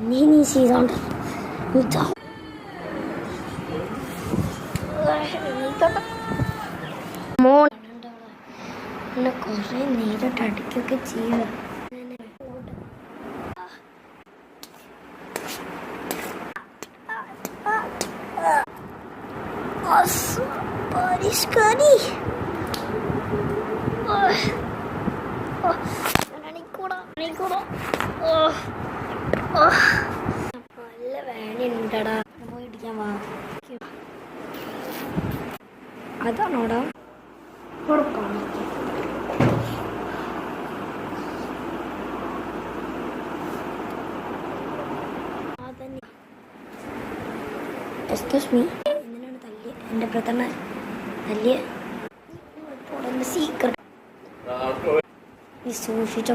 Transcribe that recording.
നീ ചെയ്തോണ്ട് മോൻ എന്നെ കുറേ നേരിട്ട് അടിക്കൊക്കെ ചെയ്യും. നല്ല വേദനയുണ്ടടാ. പോയി ഇടിക്കാൻ വാ. അതാണോടാ എക്സ്ക്യൂസ് മീ, എന്തിനാണ് തല്ലിയ? എൻ്റെ ബ്രദറിനെ തല്ലിയ സീക്രട്ട് നീ സൂക്ഷിച്ചോ.